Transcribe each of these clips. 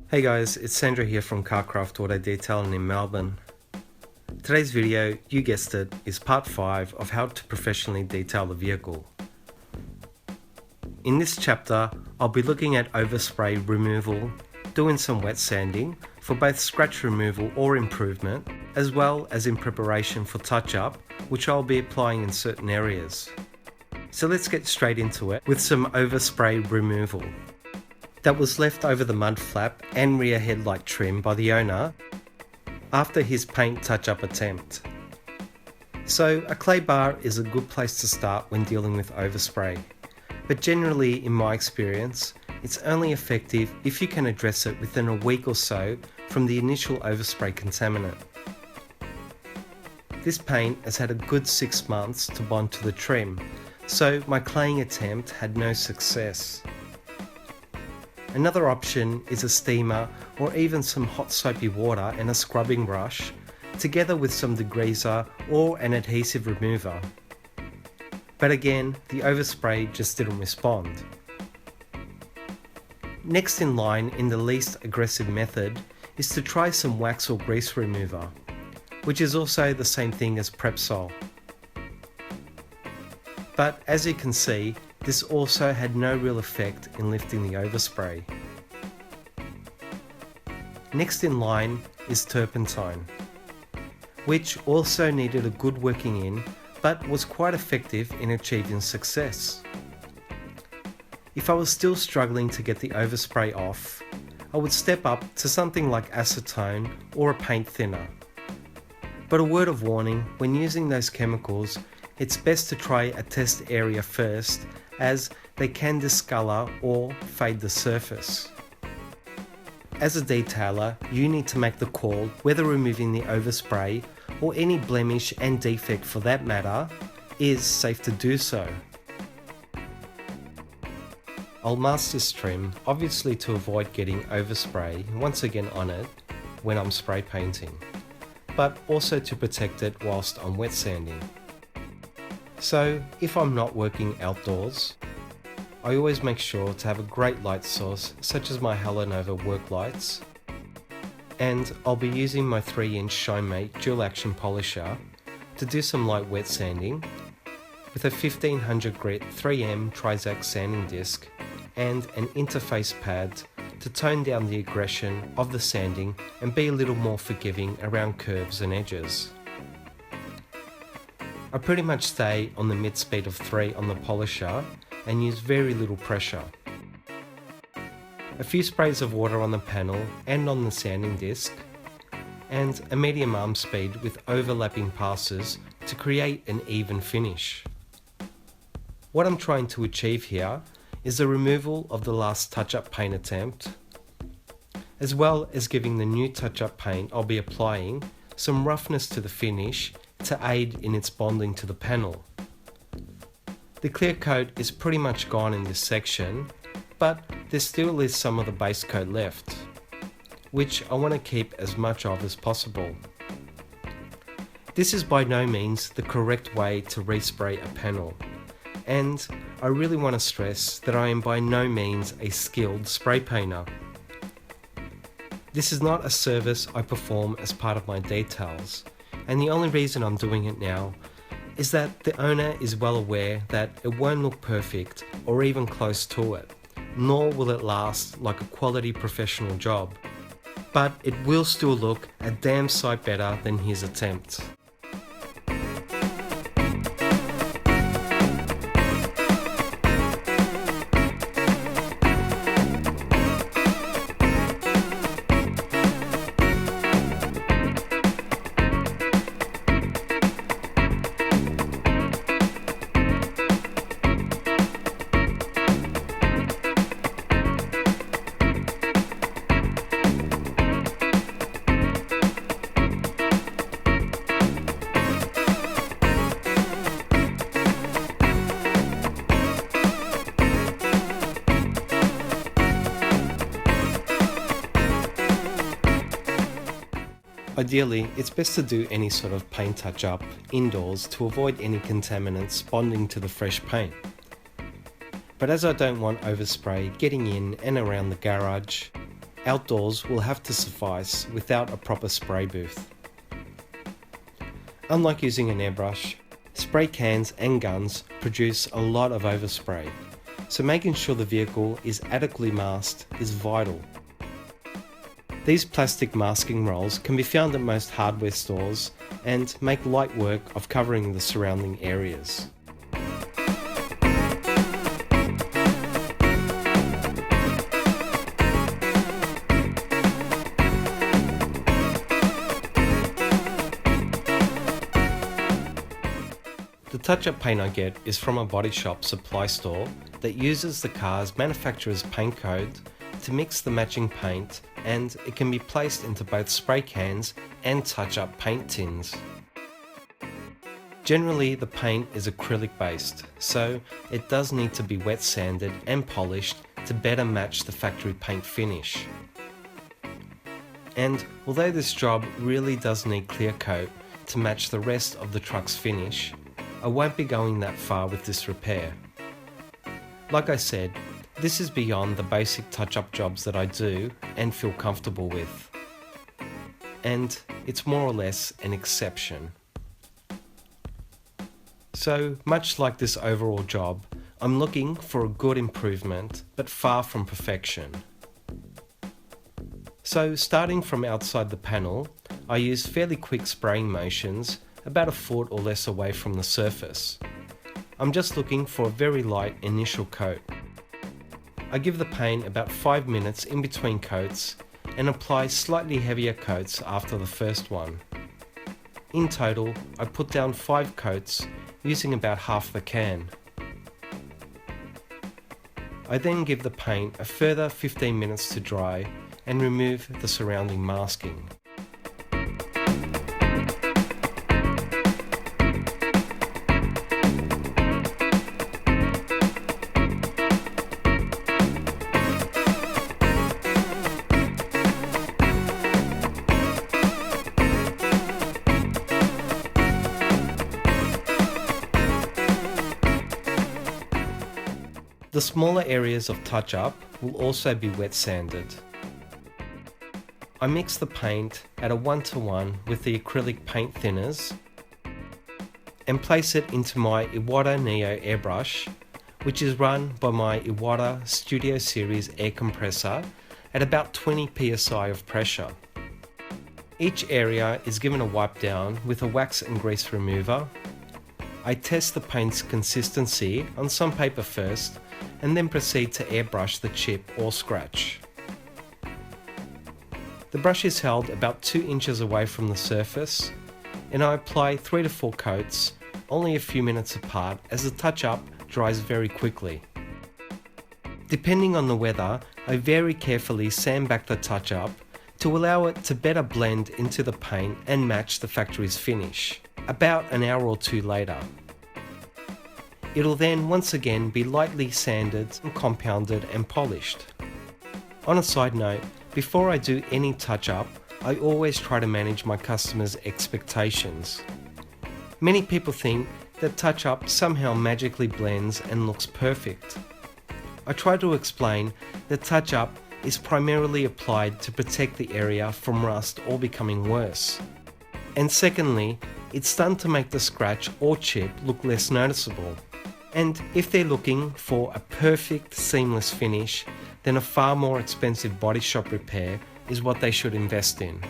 Hey guys, it's Sandra here from Carcraft Auto Detailing in Melbourne. Today's video, you guessed it, is part 5 of how to professionally detail a vehicle. In this chapter, I'll be looking at overspray removal, doing some wet sanding for both scratch removal or improvement, as well as in preparation for touch-up, which I'll be applying in certain areas. So let's get straight into it with some overspray removal that was left over the mud flap and rear headlight trim by the owner after his paint touch-up attempt. So a clay bar is a good place to start when dealing with overspray, but generally in my experience it's only effective if you can address it within a week or so from the initial overspray contaminant. This paint has had a good 6 months to bond to the trim, so my claying attempt had no success. Another option is a steamer or even some hot soapy water and a scrubbing brush, together with some degreaser or an adhesive remover. But again, the overspray just didn't respond. Next in line in the least aggressive method is to try some wax or grease remover, which is also the same thing as Prepsol. But as you can see, this also had no real effect in lifting the overspray. Next in line is turpentine, which also needed a good working in, but was quite effective in achieving success. If I was still struggling to get the overspray off, I would step up to something like acetone or a paint thinner. But a word of warning, when using those chemicals, it's best to try a test area first, as they can discolor or fade the surface. As a detailer, you need to make the call whether removing the overspray or any blemish and defect for that matter is safe to do so. I'll mask this trim, obviously to avoid getting overspray once again on it when I'm spray painting, but also to protect it whilst I'm wet sanding. So if I'm not working outdoors, I always make sure to have a great light source such as my Halanova work lights, and I'll be using my 3-inch ShineMate dual action polisher to do some light wet sanding with a 1500 grit 3M Trizac sanding disc and an interface pad to tone down the aggression of the sanding and be a little more forgiving around curves and edges. I pretty much stay on the mid speed of 3 on the polisher and use very little pressure. A few sprays of water on the panel and on the sanding disc, and a medium arm speed with overlapping passes to create an even finish. What I'm trying to achieve here is the removal of the last touch-up paint attempt, as well as giving the new touch-up paint I'll be applying some roughness to the finish to aid in its bonding to the panel. The clear coat is pretty much gone in this section, but there still is some of the base coat left, which I want to keep as much of as possible. This is by no means the correct way to respray a panel, and I really want to stress that I am by no means a skilled spray painter. This is not a service I perform as part of my details, and the only reason I'm doing it now is that the owner is well aware that it won't look perfect or even close to it, nor will it last like a quality professional job, but it will still look a damn sight better than his attempt. Ideally, it's best to do any sort of paint touch-up indoors to avoid any contaminants bonding to the fresh paint. But as I don't want overspray getting in and around the garage, outdoors will have to suffice without a proper spray booth. Unlike using an airbrush, spray cans and guns produce a lot of overspray, so making sure the vehicle is adequately masked is vital. These plastic masking rolls can be found at most hardware stores and make light work of covering the surrounding areas. The touch-up paint I get is from a body shop supply store that uses the car's manufacturer's paint code to mix the matching paint, and it can be placed into both spray cans and touch-up paint tins. Generally, the paint is acrylic based, so it does need to be wet sanded and polished to better match the factory paint finish. And although this job really does need clear coat to match the rest of the truck's finish, I won't be going that far with this repair. Like I said, this is beyond the basic touch-up jobs that I do and feel comfortable with. And it's more or less an exception. So, much like this overall job, I'm looking for a good improvement, but far from perfection. So, starting from outside the panel, I use fairly quick spraying motions about a foot or less away from the surface. I'm just looking for a very light initial coat. I give the paint about 5 minutes in between coats and apply slightly heavier coats after the first one. In total, I put down 5 coats using about half the can. I then give the paint a further 15 minutes to dry and remove the surrounding masking. The smaller areas of touch-up will also be wet sanded. I mix the paint at a 1:1 with the acrylic paint thinners and place it into my U.S.A Neo airbrush, which is run by my U.S.A Studio Series air compressor at about 20 psi of pressure. Each area is given a wipe down with a wax and grease remover. I test the paint's consistency on sandpaper first and then proceed to airbrush the chip or scratch. The brush is held about 2 inches away from the surface, and I apply 3 to 4 coats, only a few minutes apart, as the touch-up dries very quickly. Depending on the weather, I very carefully sand back the touch-up to allow it to better blend into the paint and match the factory's finish, about an hour or 2 later. It'll then once again be lightly sanded and compounded and polished. On a side note, before I do any touch-up, I always try to manage my customers' expectations. Many people think that touch-up somehow magically blends and looks perfect. I try to explain that touch-up is primarily applied to protect the area from rust or becoming worse. And secondly, it's done to make the scratch or chip look less noticeable. And if they're looking for a perfect seamless finish, then a far more expensive body shop repair is what they should invest in.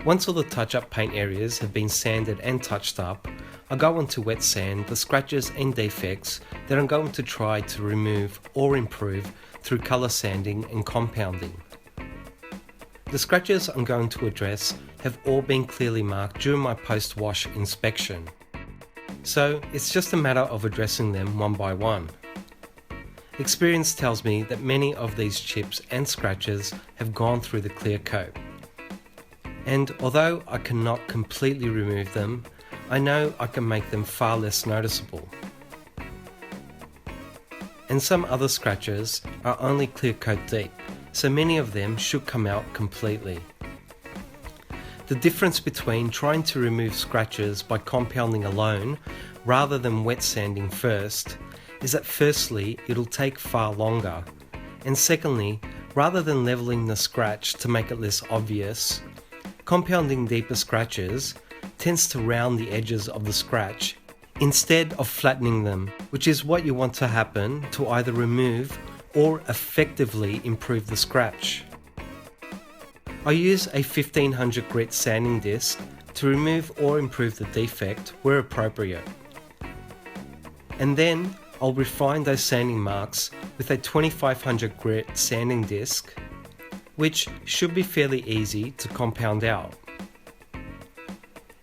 Once all the touch-up paint areas have been sanded and touched up, I go on to wet sand the scratches and defects that I'm going to try to remove or improve through colour sanding and compounding. The scratches I'm going to address have all been clearly marked during my post-wash inspection, so it's just a matter of addressing them one by one. Experience tells me that many of these chips and scratches have gone through the clear coat, and although I cannot completely remove them, I know I can make them far less noticeable. And some other scratches are only clear coat deep, so many of them should come out completely. The difference between trying to remove scratches by compounding alone rather than wet sanding first is that firstly it'll take far longer, and secondly, rather than levelling the scratch to make it less obvious, compounding deeper scratches tends to round the edges of the scratch instead of flattening them, which is what you want to happen to either remove or effectively improve the scratch. I use a 1500 grit sanding disc to remove or improve the defect where appropriate. And then I'll refine those sanding marks with a 2500 grit sanding disc, which should be fairly easy to compound out.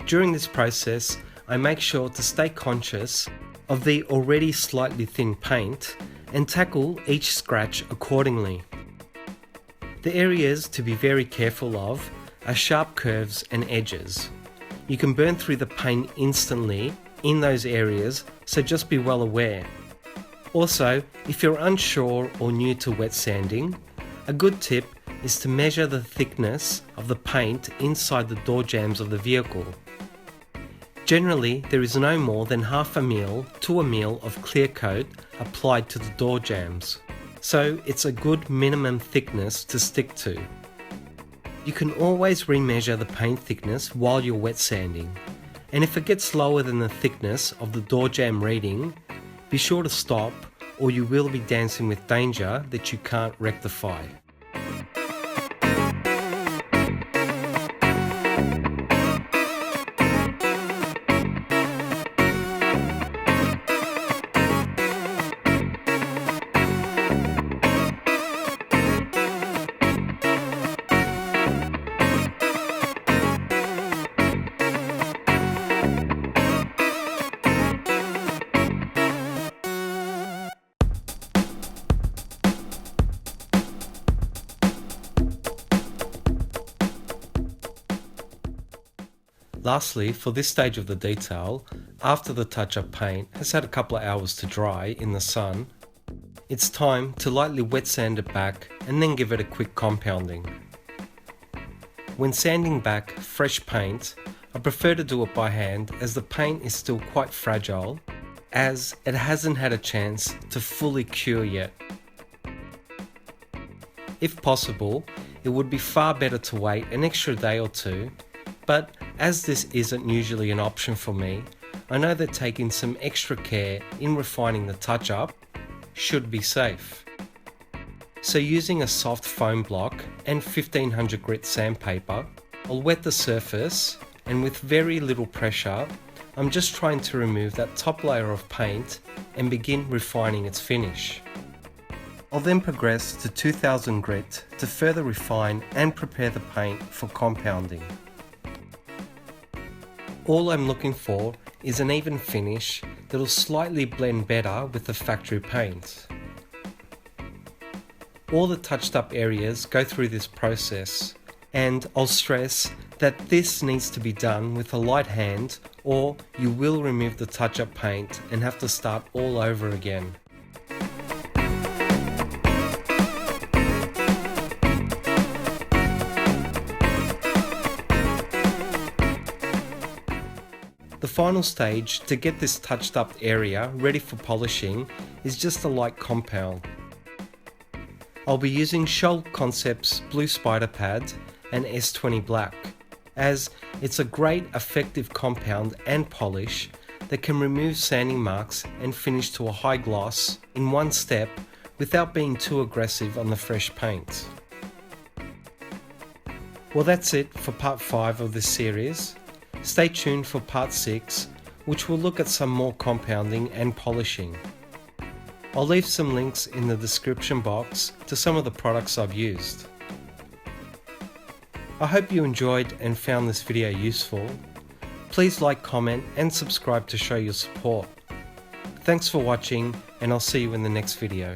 During this process, I make sure to stay conscious of the already slightly thin paint and tackle each scratch accordingly. The areas to be very careful of are sharp curves and edges. You can burn through the paint instantly in those areas, so just be well aware. Also, if you're unsure or new to wet sanding, a good tip is to measure the thickness of the paint inside the door jambs of the vehicle. Generally, there is no more than half a mil to a mil of clear coat applied to the door jambs, so it's a good minimum thickness to stick to. You can always remeasure the paint thickness while you're wet sanding, and if it gets lower than the thickness of the door jamb reading, be sure to stop or you will be dancing with danger that you can't rectify. Lastly, for this stage of the detail, after the touch-up paint has had a couple of hours to dry in the sun, it's time to lightly wet sand it back and then give it a quick compounding. When sanding back fresh paint, I prefer to do it by hand as the paint is still quite fragile, as it hasn't had a chance to fully cure yet. If possible, it would be far better to wait an extra day or two, but as this isn't usually an option for me, I know that taking some extra care in refining the touch-up should be safe. So using a soft foam block and 1500 grit sandpaper, I'll wet the surface, and with very little pressure, I'm just trying to remove that top layer of paint and begin refining its finish. I'll then progress to 2000 grit to further refine and prepare the paint for compounding. All I'm looking for is an even finish that'll slightly blend better with the factory paint. All the touched up areas go through this process, and I'll stress that this needs to be done with a light hand or you will remove the touch-up paint and have to start all over again. The final stage to get this touched up area ready for polishing is just a light compound. I'll be using Shoal Concepts Blue Spider Pad and S20 Black, as it's a great effective compound and polish that can remove sanding marks and finish to a high gloss in one step without being too aggressive on the fresh paint. Well, that's it for part 5 of this series. Stay tuned for part 6, which will look at some more compounding and polishing. I'll leave some links in the description box to some of the products I've used. I hope you enjoyed and found this video useful. Please like, comment and subscribe to show your support. Thanks for watching, and I'll see you in the next video.